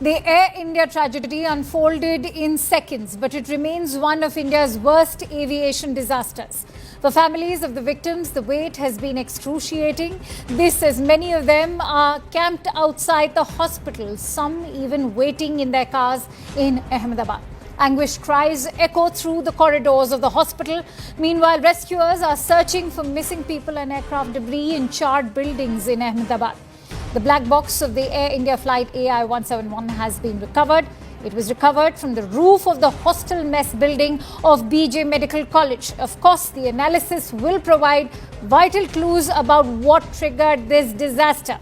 The Air India tragedy unfolded in seconds, but it remains one of India's worst aviation disasters. For families of the victims, the wait has been excruciating. This, as many of them are camped outside the hospital, some even waiting in their cars in Ahmedabad. Anguished cries echo through the corridors of the hospital. Meanwhile, rescuers are searching for missing people and aircraft debris in charred buildings in Ahmedabad. The black box of the Air India flight AI-171 has been recovered. It was recovered from the roof of the hostel mess building of BJ Medical College. Of course, the analysis will provide vital clues about what triggered this disaster.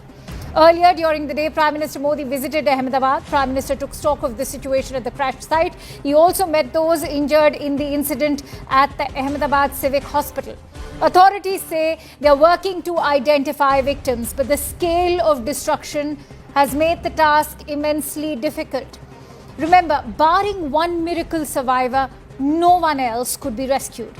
Earlier during the day, Prime Minister Modi visited Ahmedabad. Prime Minister took stock of the situation at the crash site. He also met those injured in the incident at the Ahmedabad Civic Hospital. Authorities say they are working to identify victims, but the scale of destruction has made the task immensely difficult. Remember, barring one miracle survivor, no one else could be rescued.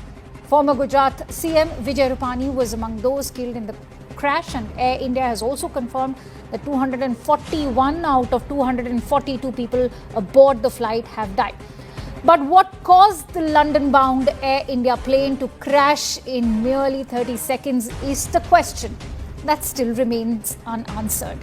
Former Gujarat CM Vijay Rupani was among those killed in the crash, and Air India has also confirmed that 241 out of 242 people aboard the flight have died. But what caused the London-bound Air India plane to crash in merely 30 seconds is the question that still remains unanswered.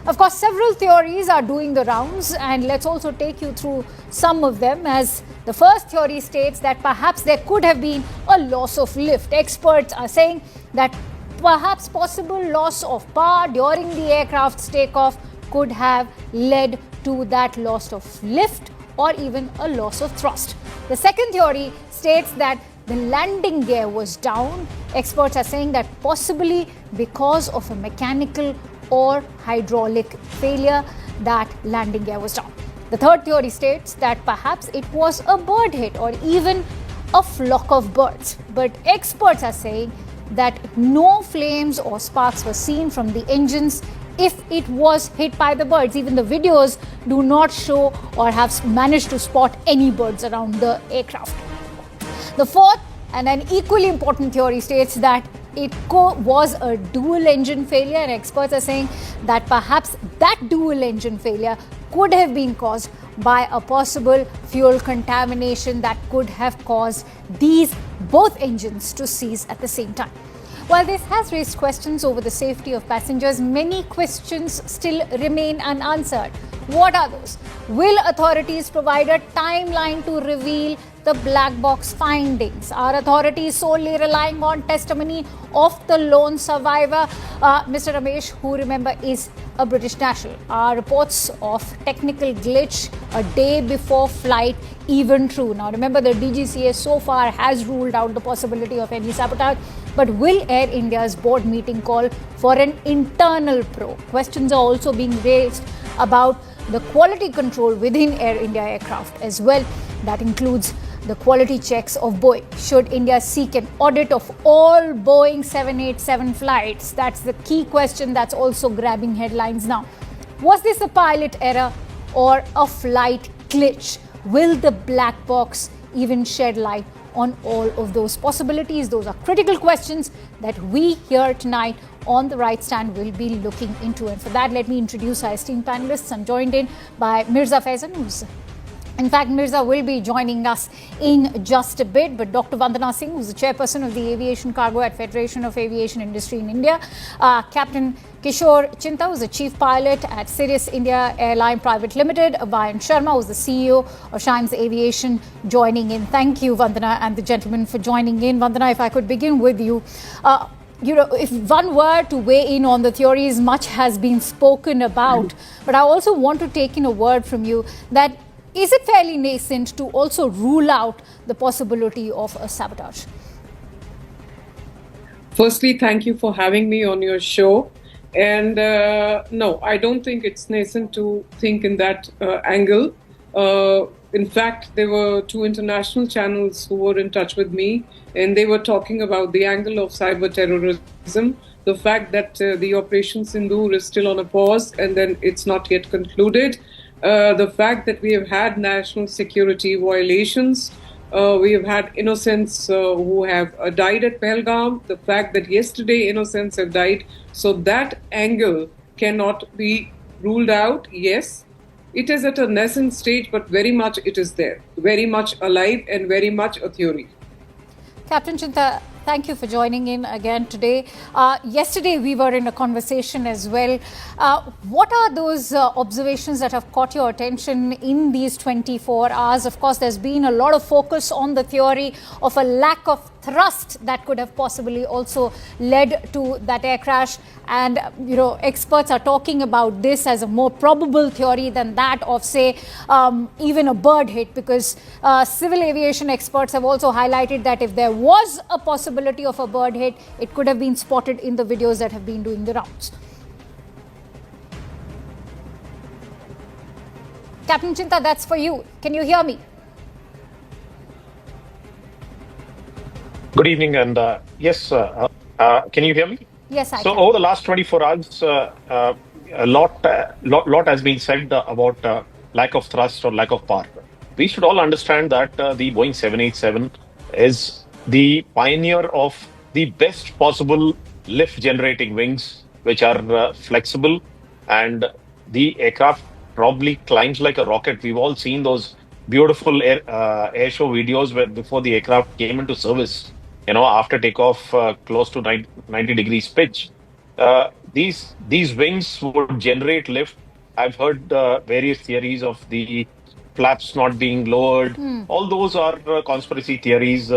Of course, several theories are doing the rounds, and let's also take you through some of them. As the first theory states that perhaps there could have been a loss of lift. Experts are saying that perhaps possible loss of power during the aircraft's takeoff could have led to that loss of lift or even a loss of thrust. The second theory states that the landing gear was down. Experts are saying that possibly because of a mechanical or hydraulic failure, that landing gear was down. The third theory states that perhaps it was a bird hit or even a flock of birds. But experts are saying that no flames or sparks were seen from the engines if it was hit by the birds. Even the videos do not show or have managed to spot any birds around the aircraft. The fourth and an equally important theory states that it was a dual engine failure, and experts are saying that perhaps that dual engine failure could have been caused by a possible fuel contamination that could have caused these both engines to seize at the same time. While this has raised questions over the safety of passengers, many questions still remain unanswered. What are those? Will authorities provide a timeline to reveal the black box findings? Are authorities solely relying on testimony of the lone survivor, Mr. Ramesh, who, remember, is a British national? Are reports of technical glitch a day before flight even true? Now, remember, the DGCA so far has ruled out the possibility of any sabotage. But will Air India's board meeting call for an internal probe? Questions are also being raised about the quality control within Air India aircraft as well. That includes the quality checks of Boeing. Should India seek an audit of all Boeing 787 flights? That's the key question that's also grabbing headlines now. Was this a pilot error or a flight glitch? Will the black box even shed light on all of those possibilities? Those are critical questions that we here tonight on The Right Stand will be looking into. And for that, let me introduce our esteemed panelists. I'm joined in by Mirza Faizan, in fact, Mirza will be joining us in just a bit, but Dr. Vandana Singh, who's the chairperson of the Aviation Cargo at Federation of Aviation Industry in India, Captain Kishore Chinta, who's the chief pilot at Sirius India Airline Private Limited, Vayan Sharma, who's the CEO of Shines Aviation, joining in. Thank you, Vandana, and the gentlemen for joining in. Vandana, if I could begin with you. If one were to weigh in on the theories, much has been spoken about, but I also want to take in a word from you that is it fairly nascent to also rule out the possibility of a sabotage? Firstly, thank you for having me on your show. And no, I don't think it's nascent to think in that angle. In fact, there were two international channels who were in touch with me, and they were talking about the angle of cyber terrorism, the fact that the Operation Sindoor is still on a pause and then it's not yet concluded. The fact that we have had national security violations, we have had innocents who have died at Pahalgam, the fact that yesterday innocents have died. So that angle cannot be ruled out, yes. It is at a nascent stage, but very much it is there, very much alive and very much a theory. Captain Chinta, thank you for joining in again today. Yesterday, we were in a conversation as well. What are those observations that have caught your attention in these 24 hours? Of course, there's been a lot of focus on the theory of a lack of thrust that could have possibly also led to that air crash. And, experts are talking about this as a more probable theory than that of, say, even a bird hit, because civil aviation experts have also highlighted that if there was a possibility of a bird hit, it could have been spotted in the videos that have been doing the rounds. Captain Chinta, that's for you. Can you hear me? Good evening, and yes, can you hear me? Yes, I so can. over the last 24 hours, a lot has been said about lack of thrust or lack of power. We should all understand that the Boeing 787 is the pioneer of the best possible lift-generating wings, which are flexible, and the aircraft probably climbs like a rocket. We've all seen those beautiful air show videos where before the aircraft came into service, after takeoff, close to 90 degrees pitch. These wings would generate lift. I've heard various theories of the flaps not being lowered. All those are conspiracy theories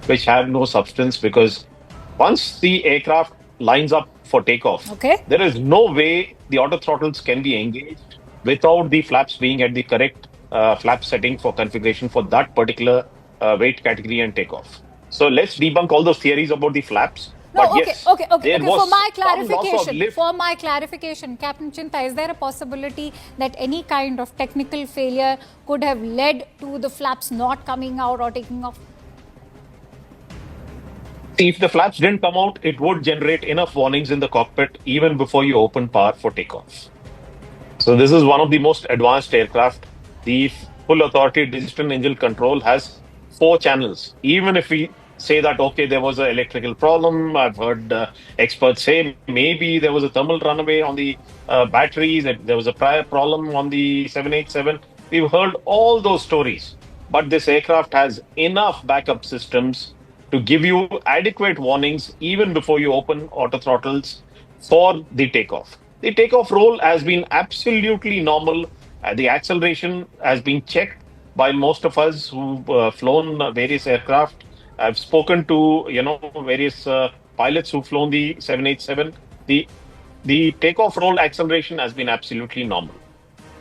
which have no substance, because once the aircraft lines up for takeoff, there is no way the auto throttles can be engaged without the flaps being at the correct flap setting for configuration for that particular weight category and takeoff. So let's debunk all those theories about the flaps. No, okay. For my clarification, Captain Chinta, is there a possibility that any kind of technical failure could have led to the flaps not coming out or taking off? See, if the flaps didn't come out, it would generate enough warnings in the cockpit even before you open power for takeoff. So this is one of the most advanced aircraft. The full authority digital engine control has 4 channels. Even if we say that, okay, there was an electrical problem, I've heard experts say maybe there was a thermal runaway on the batteries, that there was a prior problem on the 787. We've heard all those stories. But this aircraft has enough backup systems to give you adequate warnings even before you open auto throttles for the takeoff. The takeoff roll has been absolutely normal. The acceleration has been checked by most of us who've flown various aircraft. I've spoken to various pilots who've flown the 787. The takeoff roll acceleration has been absolutely normal.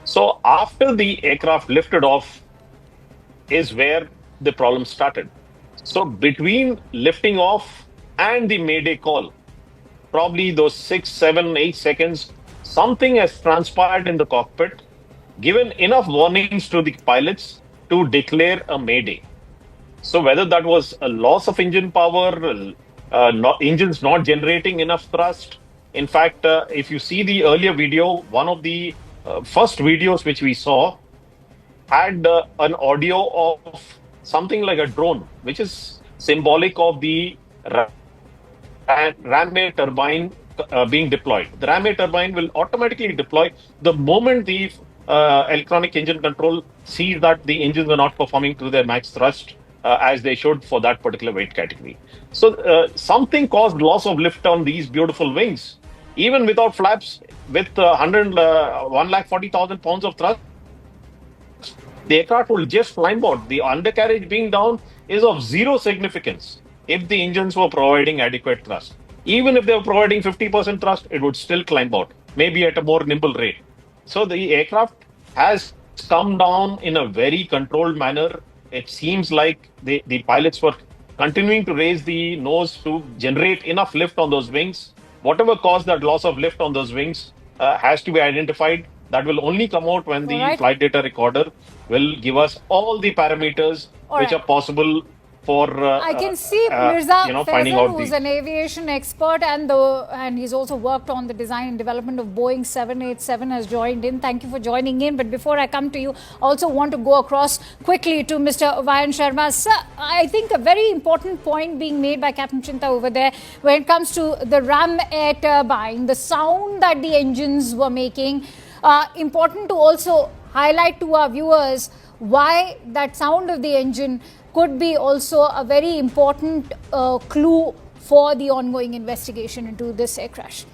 So after the aircraft lifted off is where the problem started. So between lifting off and the Mayday call, probably those 6, 7, 8 seconds, something has transpired in the cockpit, given enough warnings to the pilots to declare a Mayday. So whether that was a loss of engine power, engines not generating enough thrust. In fact, if you see the earlier video, one of the first videos which we saw had an audio of something like a drone, which is symbolic of the ram air turbine being deployed. The ram air turbine will automatically deploy the moment the electronic engine control sees that the engines are not performing to their max thrust as they should for that particular weight category. So something caused loss of lift on these beautiful wings. Even without flaps, with 140,000 pounds of thrust, the aircraft will just climb out. The undercarriage being down is of zero significance if the engines were providing adequate thrust. Even if they were providing 50% thrust, it would still climb out, maybe at a more nimble rate. So the aircraft has come down in a very controlled manner. It seems like the pilots were continuing to raise the nose to generate enough lift on those wings. Whatever caused that loss of lift on those wings has to be identified. That will only come out when the flight data recorder will give us all the parameters which are possible for I can see Mirza finding Faisal, out who's an aviation expert, and he's also worked on the design and development of Boeing 787, has joined in. Thank you for joining in. But before I come to you, I also want to go across quickly to Mr. Vayan Sharma. Sir, I think a very important point being made by Captain Chinta over there when it comes to the ram air turbine, the sound that the engines were making. Important to also highlight to our viewers why that sound of the engine could be also a very important clue for the ongoing investigation into this air crash.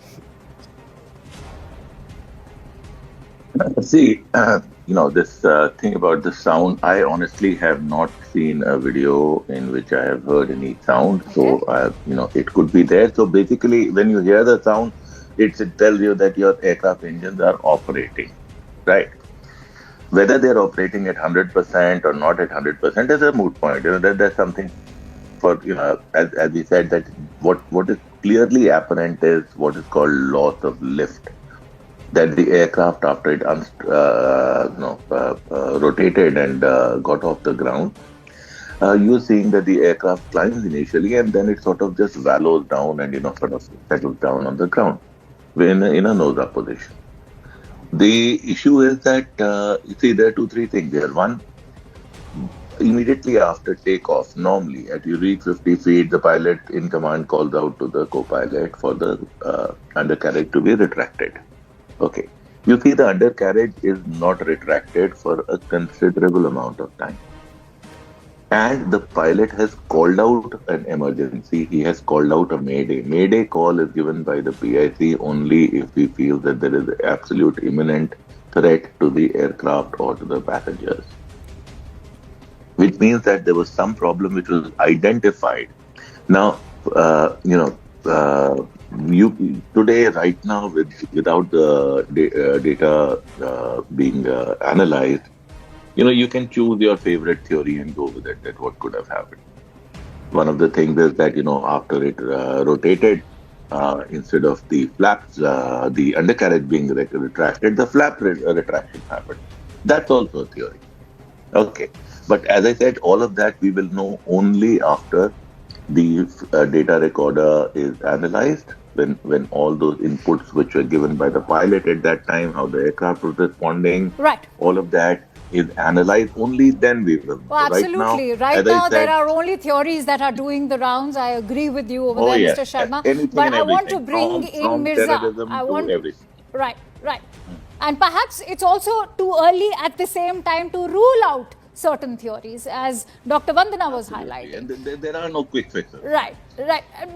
See, this thing about the sound, I honestly have not seen a video in which I have heard any sound. Okay. So, it could be there. So basically, when you hear the sound, it tells you that your aircraft engines are operating, right? Whether they're operating at 100% or not at 100% is a moot point. That's something for, as we said, that what is clearly apparent is what is called loss of lift. That the aircraft, after it rotated and got off the ground, you're seeing that the aircraft climbs initially and then it sort of just wallows down and sort of settles down on the ground in a nose-up position. The issue is that there are 2-3 things there. One, immediately after takeoff, normally at you reach 50 feet, the pilot in command calls out to the co-pilot for the undercarriage to be retracted. Okay. You see, the undercarriage is not retracted for a considerable amount of time. And the pilot has called out an emergency. He has called out a mayday. Mayday call is given by the PIC only if we feel that there is absolute imminent threat to the aircraft or to the passengers. Which means that there was some problem which was identified. Now, today, right now, without the data being analyzed, you can choose your favorite theory and go with it, that what could have happened. One of the things is that, after it rotated, instead of the flaps, the undercarriage being retracted, the flap retraction happened. That's also a theory. Okay. But as I said, all of that we will know only after the data recorder is analyzed, when all those inputs which were given by the pilot at that time, how the aircraft was responding, right, all of that is analyzed. Only then we will. Well, absolutely. Right now, there are only theories that are doing the rounds. I agree with you over there, Mr. Sharma. But I want to bring in Mirza. Everything. Right. And perhaps it's also too early at the same time to rule out certain theories, as Dr. Vandana was highlighting. And there are no quick fixes. Right.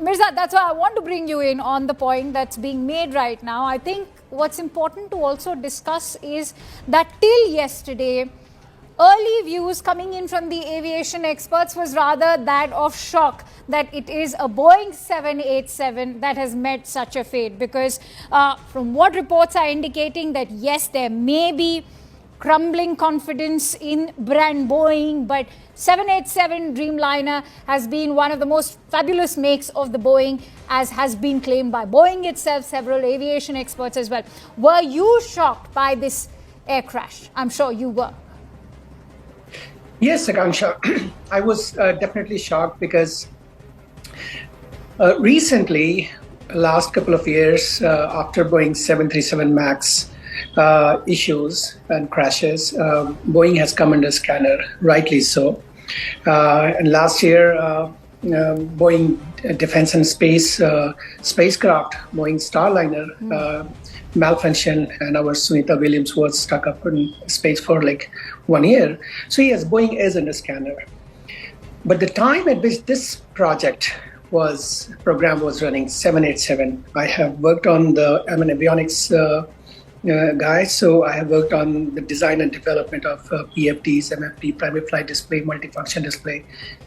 Mirza, that's why I want to bring you in on the point that's being made right now. I think what's important to also discuss is that till yesterday, early views coming in from the aviation experts was rather that of shock that it is a Boeing 787 that has met such a fate, because from what reports are indicating that yes, there may be crumbling confidence in brand Boeing, but 787 Dreamliner has been one of the most fabulous makes of the Boeing, as has been claimed by Boeing itself, several aviation experts as well. Were you shocked by this air crash? I'm sure you were. Yes, Akanksha, I was definitely shocked because recently, last couple of years, after Boeing 737 MAX issues and crashes, Boeing has come under scanner, rightly so. And last year, Boeing Defense and Space spacecraft, Boeing Starliner, malfunctioned, and our Sunita Williams was stuck up in space for like 1 year. So yes, Boeing is under scanner. But the time at which this program was running, 787, I have worked on I'm an avionics guy, so I have worked on the design and development of PFDs, MFD, private flight display, multifunction display,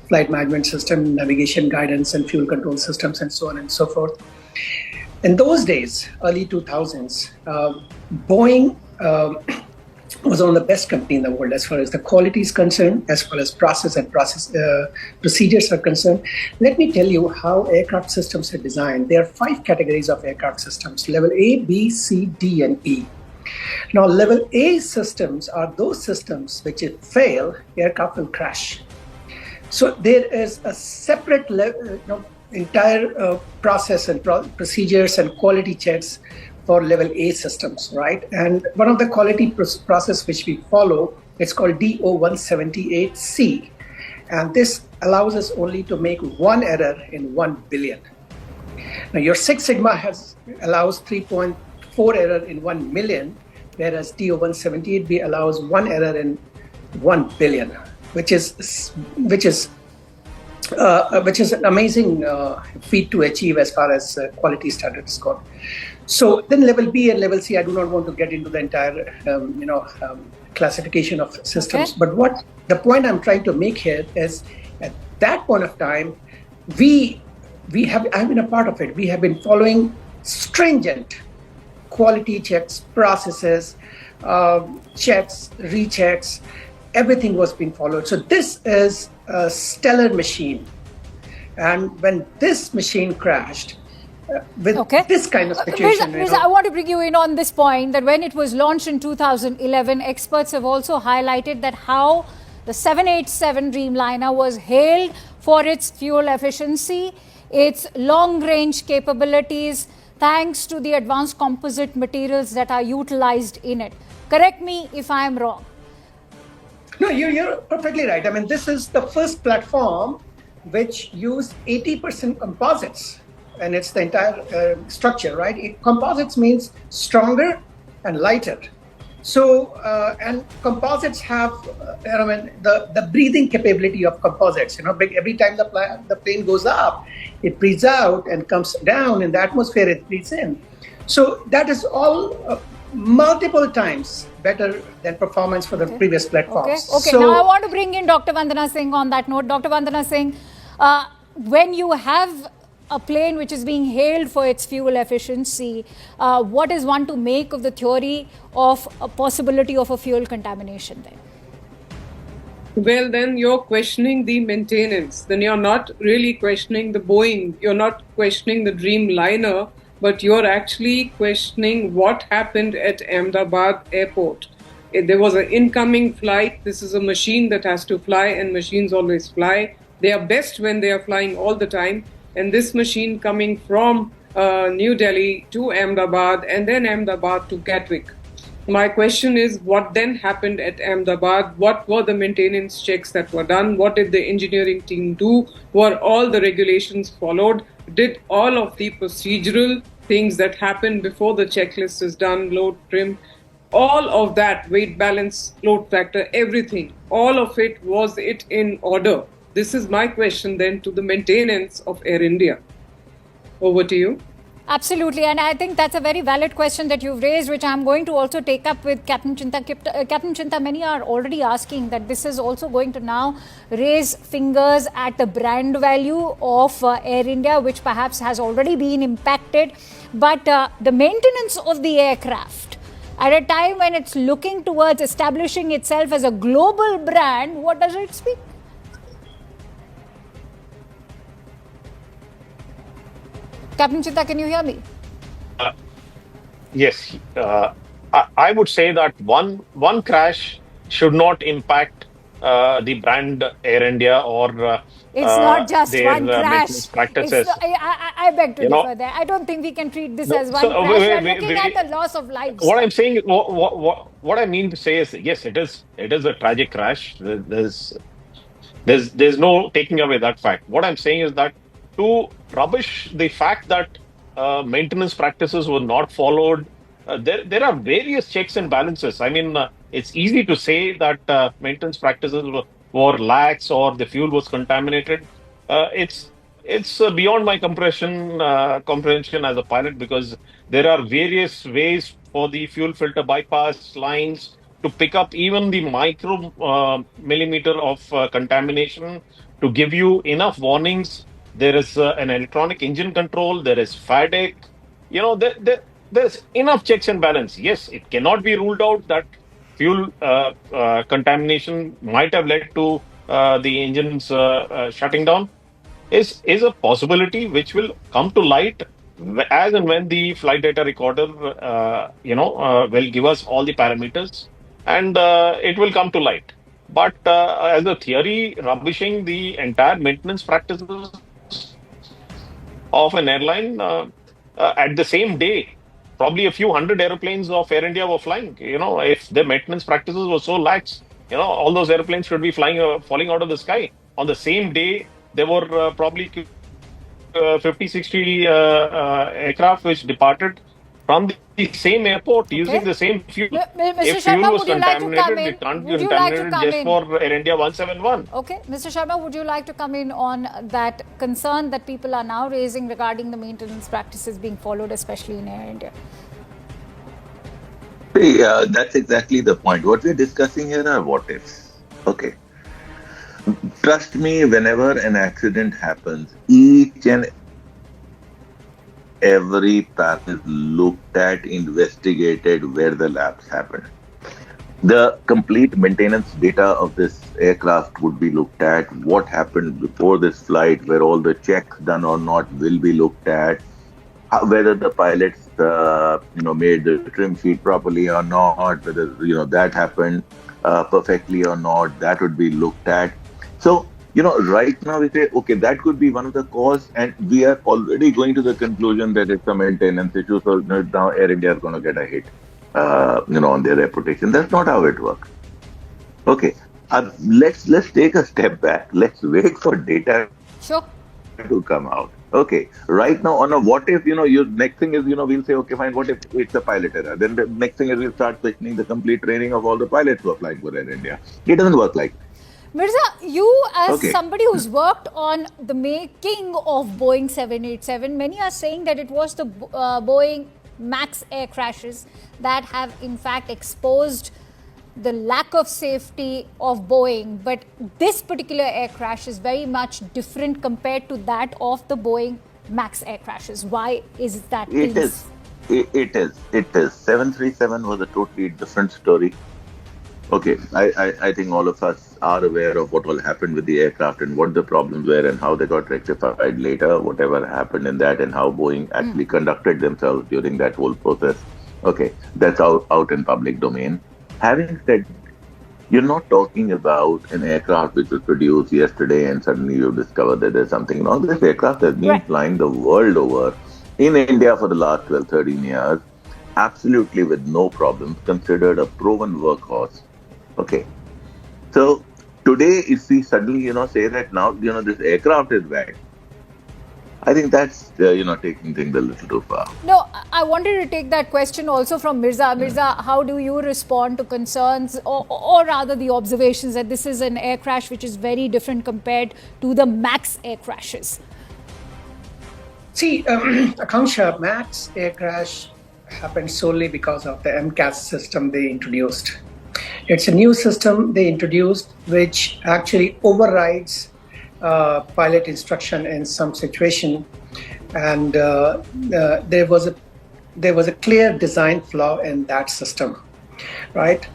flight management system, navigation guidance, and fuel control systems, and so on and so forth. In those days, early 2000s, Boeing was one of the best company in the world as far as the quality is concerned, as far as process procedures are concerned. Let me tell you how aircraft systems are designed. There are 5 categories of aircraft systems: level A, B, C, D, and E. Now, level A systems are those systems which, if fail, aircraft will crash. So there is a separate entire process and procedures and quality checks for level A systems, right? And one of the quality process which we follow, it's called DO-178C. And this allows us only to make one error in 1 billion. Now your Six Sigma allows 3.4 error in 1 million, whereas TO-178B allows one error in 1 billion, which is an amazing feat to achieve as far as quality standards is gone. So then level B and level C, I do not want to get into the entire classification of systems. Okay. But what the point I'm trying to make here is, at that point of time, I've been a part of it. We have been following stringent quality checks, processes, checks, rechecks. Everything was being followed. So this is a stellar machine. And when this machine crashed, with this kind of situation. Mirza, I want to bring you in on this point that when it was launched in 2011, experts have also highlighted that how the 787 Dreamliner was hailed for its fuel efficiency, its long-range capabilities, thanks to the advanced composite materials that are utilized in it. Correct me if I am wrong. No, you're perfectly right. I mean, this is the first platform which used 80% composites. And it's the entire structure, right? Composites means stronger and lighter. So, and composites have, the breathing capability of composites. Every time the plane goes up, it breathes out and comes down in the atmosphere, it breathes in. So that is all multiple times better than performance for the previous platforms. Okay. So, now I want to bring in Dr. Vandana Singh on that note. Dr. Vandana Singh, when you have a plane which is being hailed for its fuel efficiency, what is one to make of the theory of a possibility of a fuel contamination there? Well, then you're questioning the maintenance. Then you're not really questioning the Boeing. You're not questioning the Dreamliner, but you're actually questioning what happened at Ahmedabad airport. There was an incoming flight. This is a machine that has to fly, and machines always fly. They are best when they are flying all the time. And this machine coming from New Delhi to Ahmedabad and then Ahmedabad to Gatwick. My question is, what then happened at Ahmedabad? What were the maintenance checks that were done? What did the engineering team do? Were all the regulations followed? Did all of the procedural things that happen before the checklist is done, load, trim, all of that, weight balance, load factor, everything, all of it, was it in order? This is my question then to the maintenance of Air India. Over to you. Absolutely, and I think that's a very valid question that you've raised, which I'm going to also take up with Captain Chinta. Captain Chinta, many are already asking that this is also going to now raise fingers at the brand value of Air India, which perhaps has already been impacted. But the maintenance of the aircraft, at a time when it's looking towards establishing itself as a global brand, what does it speak? Captain Chinta, can you hear me? Yes. I would say that one crash should not impact the brand Air India or it's not just their one crash. maintenance practices. I beg to differ there. I don't think we can treat this as one crash. We're looking at the loss of lives. What I'm saying, what I mean to say is, yes, it is a tragic crash. There's no taking away that fact. What I'm saying is that to rubbish the fact that maintenance practices were not followed, there are various checks and balances. I mean, it's easy to say that maintenance practices were lax or the fuel was contaminated. It's beyond my comprehension as a pilot, because there are various ways for the fuel filter bypass lines to pick up even the micro millimeter of contamination to give you enough warnings. There is an electronic engine control. There is FADEC. There's enough checks and balance. Yes, it cannot be ruled out that fuel contamination might have led to the engines shutting down. Is a possibility which will come to light as and when the flight data recorder, will give us all the parameters, and it will come to light. But as a theory, rubbishing the entire maintenance practices of an airline at the same day, probably a few hundred airplanes of Air India were flying. If their maintenance practices were so lax, all those airplanes should be falling out of the sky. On the same day, there were probably 50, 60 aircraft which departed from the same airport using the same fuel. Mr. If fuel Sharma, was would you like to come contaminated, in? it can't be Would you like to contaminated come just in? for Air India 171. Okay, Mr. Sharma, would you like to come in on that concern that people are now raising regarding the maintenance practices being followed, especially in Air India? See, that's exactly the point. What we're discussing here are what ifs. Okay. Trust me, whenever an accident happens, each and every part is looked at, investigated where the lapse happened. The complete maintenance data of this aircraft would be looked at. What happened before this flight, where all the checks done or not will be looked at. Whether the pilots, made the trim sheet properly or not, whether that happened perfectly or not, that would be looked at. So right now we say, okay, that could be one of the cause, and we are already going to the conclusion that it's a maintenance issue. So now Air India is going to get a hit, on their reputation. That's not how it works. Okay, let's take a step back. Let's wait for data to come out. Okay, right now on a what if, your next thing is, we'll say, okay, fine, what if it's a pilot error? Then the next thing is we'll start questioning the complete training of all the pilots who are flying for Air India. It doesn't work like that. Mirza, you as somebody who's worked on the making of Boeing 787, many are saying that it was the Boeing MAX air crashes that have in fact exposed the lack of safety of Boeing. But this particular air crash is very much different compared to that of the Boeing MAX air crashes. Why is that? It is. 737 was a totally different story. Okay, I think all of us are aware of what all happened with the aircraft and what the problems were and how they got rectified later, whatever happened in that, and how Boeing actually conducted themselves during that whole process. Okay, that's out in public domain. Having said, you're not talking about an aircraft which was produced yesterday and suddenly you discover that there's something wrong. This aircraft has been flying the world over in India for the last 12, 13 years, absolutely with no problems, considered a proven workhorse. Okay. So today, if we suddenly, say that now, this aircraft is bad, I think that's, taking things a little too far. No, I wanted to take that question also from Mirza. Mirza, how do you respond to concerns or rather the observations that this is an air crash which is very different compared to the MAX air crashes? See, Akanksha, MAX air crash happened solely because of the MCAS system they introduced. It's a new system they introduced which actually overrides pilot instruction in some situation, and there was a clear design flaw in that system, right?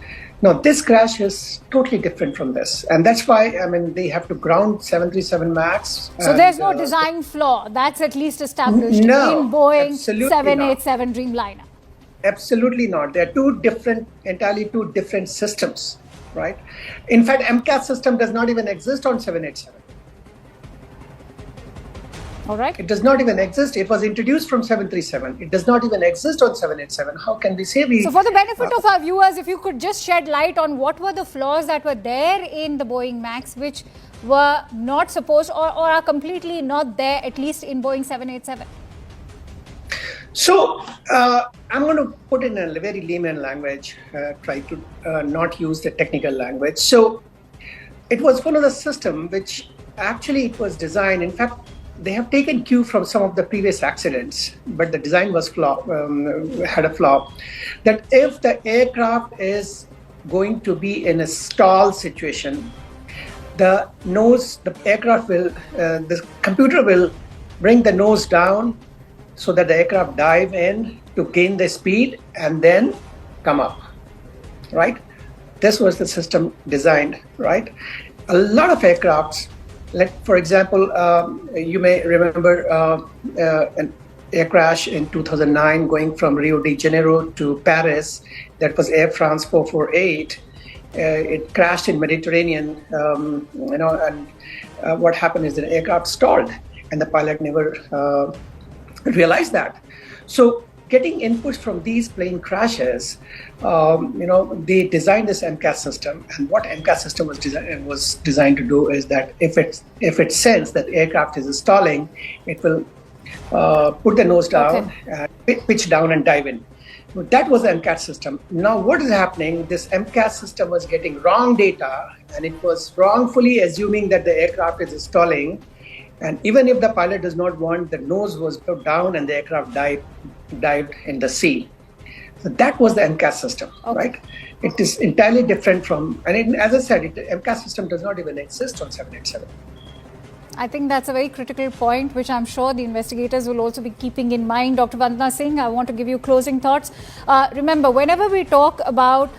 Now this crash is totally different from this, and that's why they have to ground 737 MAX. So there's no design flaw that's at least established in Boeing 787 Dreamliner. Absolutely not. They're entirely two different systems, right? In fact, MCAS system does not even exist on 787. All right. It does not even exist. It was introduced from 737. It does not even exist on 787. How can we say So for the benefit of our viewers, if you could just shed light on what were the flaws that were there in the Boeing MAX, which were not supposed or are completely not there, at least in Boeing 787. So I'm going to put in a very layman language, try to not use the technical language. So it was one of the system which actually it was designed. In fact, they have taken cue from some of the previous accidents, but the design was had a flaw. That if the aircraft is going to be in a stall situation, the aircraft will, the computer will bring the nose down so that the aircraft dive in to gain the speed and then come up, right? This was the system designed, right? A lot of aircrafts, for example, you may remember an air crash in 2009 going from Rio de Janeiro to Paris. That was Air France 448. It crashed in Mediterranean, and what happened is the aircraft stalled and the pilot never realized that. So getting inputs from these plane crashes, they designed this MCAS system, and what MCAS system was designed to do is that if it senses that aircraft is stalling, it will put the nose down, pitch down and dive in. That was the MCAS system. Now what is happening, this MCAS system was getting wrong data, and it was wrongfully assuming that the aircraft is stalling. And even if the pilot does not want, the nose was put down and the aircraft dived in the sea. So that was the MCAS system, right? It is entirely different from, and as I said, the MCAS system does not even exist on 787. I think that's a very critical point, which I'm sure the investigators will also be keeping in mind. Dr. Vandana Singh, I want to give you closing thoughts. Remember, whenever we talk about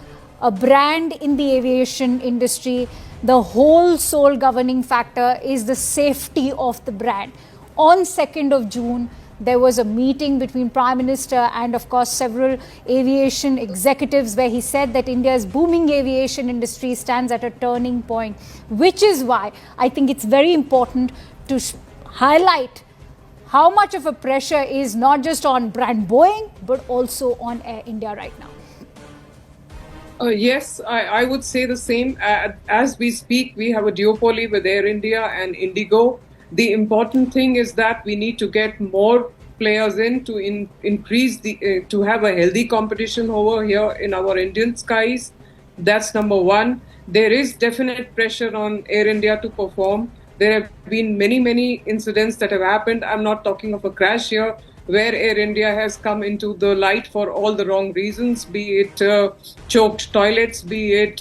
a brand in the aviation industry, the whole sole governing factor is the safety of the brand. On 2nd of June, there was a meeting between Prime Minister and, of course, several aviation executives where he said that India's booming aviation industry stands at a turning point, which is why I think it's very important to highlight how much of a pressure is not just on brand Boeing, but also on Air India right now. Yes, I would say the same. As we speak, we have a duopoly with Air India and Indigo. The important thing is that we need to get more players in to increase to have a healthy competition over here in our Indian skies. That's number one. There is definite pressure on Air India to perform. There have been many incidents that have happened. I'm not talking of a crash here, where Air India has come into the light for all the wrong reasons, be it choked toilets, be it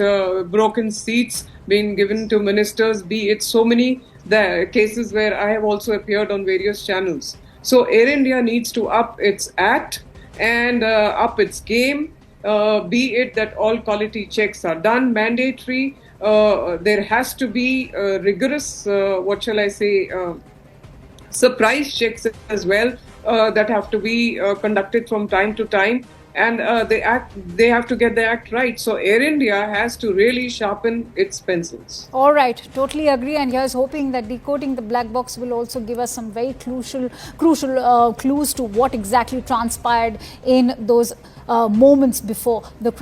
broken seats being given to ministers, be it so many the cases where I have also appeared on various channels. So Air India needs to up its act and up its game, be it that all quality checks are done, mandatory. There has to be rigorous, surprise checks as well that have to be conducted from time to time. And they have to get the act right. So Air India has to really sharpen its pencils. All right, totally agree. And here's hoping that decoding the black box will also give us some very crucial clues to what exactly transpired in those moments before the